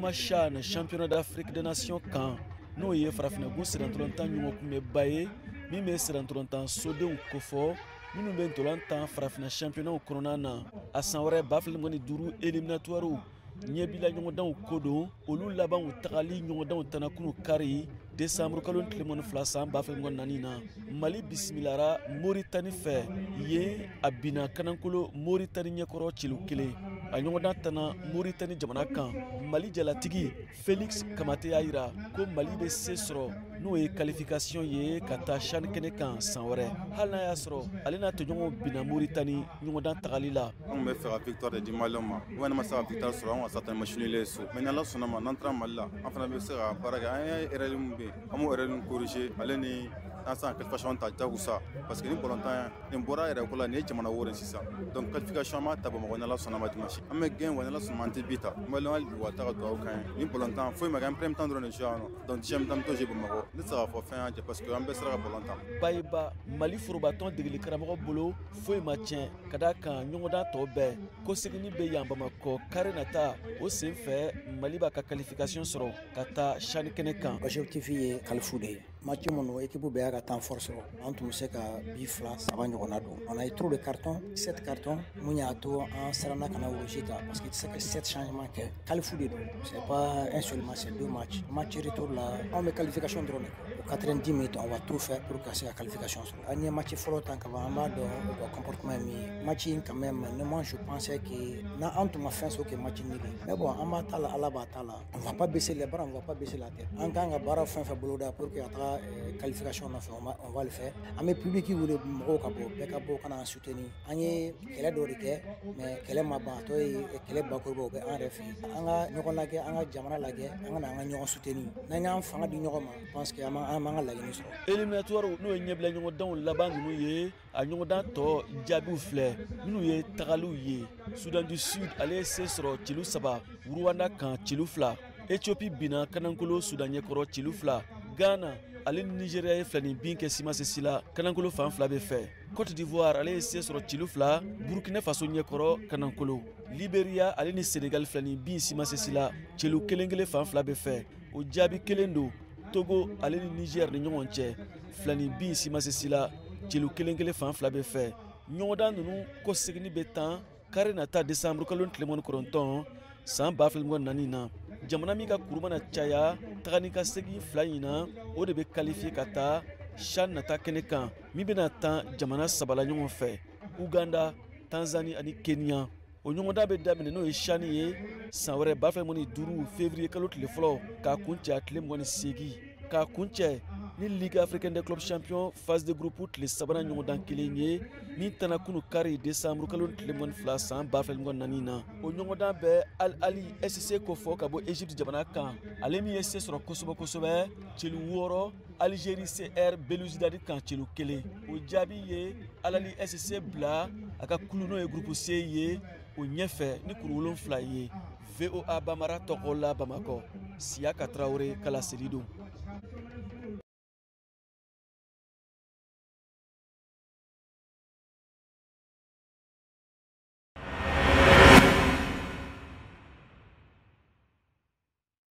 Kuma CHAN championnat d'Afrique des Nations kan n'o ye farafinnagun sirantolantan ɲɔgɔnkunbɛba ye min bɛ sirantolantan sodenw kofɔ minnu bɛ ntolantan farafinna championnat kɔnɔna na a san wɛrɛ 2025 éliminatoires ɲɛbila ɲɔgɔndanw ko don olu labanw tagali ɲɔgɔndanw tanakunu kari décembre kalo tile 12 san 2024 na Mali bisimilara Moritani fɛ yen a binna kanankolo Moritani ɲɛkɔrɔ cilu 1 a ɲɔgɔndan tana Moritani jamana kan Mali jalatigi Félix Kamate y'a yira ko Mali bɛ se sɔrɔ n'o ye qualification ye ka taa CHAN kɛnɛ kan san wɛrɛ hali n'a y'a sɔrɔ ale n'a tɔɲɔgɔnw binna Moritani ɲɔgɔndan tagali la. Anw bɛ fɛ ka victoire de di Maliens ma ou bien n'an ma se ka victoire sɔrɔ an ka satan machine so mais n'Ala sɔnna ma n'an taara Mali la an fana bɛ se ka baara kɛ an ye erreur min bɛ an b'o erreur corriger ale ni an san qualification ta jagosa parce que ni bɔlɔntan nin bɔra yɛrɛ ko la nin ye jamana wɔɔrɔ sisan donc qualification ma ta Bamakɔ n'Ala sɔnna ma dimanche an bɛ gagner wa n'Ala sɔnna ma an tɛ bi ta Maliens hali bi wa ta ka dugawu k'an ye ni bɔlɔntan foyi ma kɛ an premier temps dɔrɔn de jouer yan nɔ donc deuxième temps to jouer Bamakɔ ne tɛ se k'a fɔ fɛn y'an jɛ parce que an bɛɛ sera ka bɔlɔntan. Bayiba Mali forobatɔn degeli karamɔgɔ bolo foyi ma tiɲɛ ka d'a kan ɲɔgɔndan tɔ bɛɛ ko seginni bɛ yan Bamakɔ kari nata o sen fɛ Mali b'a ka qualification sɔrɔ ka taa CHAN kɛnɛ kan. Objectif ye qualifier de ye match minnu équipe bɛɛ y'a ka temps fort sɔrɔ an tun bɛ se ka bi 2 3 ɲɔgɔnna don on a eu trop de cartons 7 cartons mun y'a to an siranna ka na rouge ta parce que tɛ se ka 7 changements kɛ qualifier de don c'est pas un seul match c'est 2 matchs match retour la an bɛ qualification dɔrɔn de au 90 minutes on va tout faire pour que se ka qualification sɔrɔ an ye match fɔlɔ tan ka ban an b'a dɔn u ka comportement ye min ye match in quand même moi je pensais que n'an tun ma fɛn sɔrɔ que match nul mais bon an b'a ta la Ala b'a ta la on va pas baisser les bras on va pas baisser la tête an kan ka baara fɛn fɛn boloda pour que a taga qualification nɔfɛ on va le faire an bɛ public wele mɔgɔw ka bɔ bɛɛ ka bɔ ka na soutenir an ye kɛlɛ dɔ de kɛ mais kɛlɛ ma ban a tɔ ye kɛlɛ bakurubaw bɛ an yɛrɛ fɛ yen an ka ɲɔgɔn lajɛ an ka jamana lajɛ an ka na an ka ɲɔgɔn soutenir n'an y'an fanga di ɲɔgɔn ma je pense que an b'an ka laɲini sɔrɔ. Éliminatoire n'o ye ɲɛbila ɲɔgɔndanw laban ninnu ye a ɲɔgɔndan tɔ jaabiw filɛ minnu ye tagaliw ye Soudan du Sud ale ye se sɔrɔ cilu 3 Rwanda kan cilu 2 Éthiopie binna kanankolo Soudan ɲɛkɔrɔ cilu 2 Ghana ale ni Nigeria ye filani bin kɛ simasesi la kanankolo fan 2 bɛ fɛ Côte d'Ivoire ale ye se sɔrɔ cilu 2 Burkina Faso ɲɛkɔrɔ kanankolo Liberia ale ni Senegal filani bin simasesi la cilu 1-1 fan 2 bɛ fɛ o jaabi kelen don Togo ale ni Niger ni ɲɔgɔn cɛ filani bin simasesi la cilu 1-1 fan 2 bɛ fɛ ɲɔgɔndan ninnu ko seginni bɛ tan kari nata décembre kalo tile 19 san 2024 na jamana min ka kuru mana caya tagani ka segin 2 in na o de bɛ qualifier ka taa CHAN nata kɛnɛ kan min bɛna tan jamana 3 la ɲɔgɔn fɛ Uganda, Tanzanie ani Kenya o ɲɔgɔndan bɛ daminɛ n'o ye CHAN ye san wɛrɛ 2025 février kalo tile fɔlɔ k'a kuncɛ tile 28 k'a kuncɛ ni Ligue africaine des clubs champions phase de groupe tile 3 ɲɔgɔndan kelen ye min tana kunu kari décembre kalo tile 22 san 2024 na o ɲɔgɔndan bɛ Al Ahly SC ko fɔ ka bɔ Egypte jamana kan ale min ye se sɔrɔ kosɛbɛ cilu 6 Algérie CR Belouizdad kan cilu 1 o jaabi ye Al Ahly SC bila a ka kulu n'o ye groupe C ye o ɲɛfɛ ni kuru 7 ye VOA Bamara tɔgɔ la Bamakɔ Siaka Traoré Kala Selidon.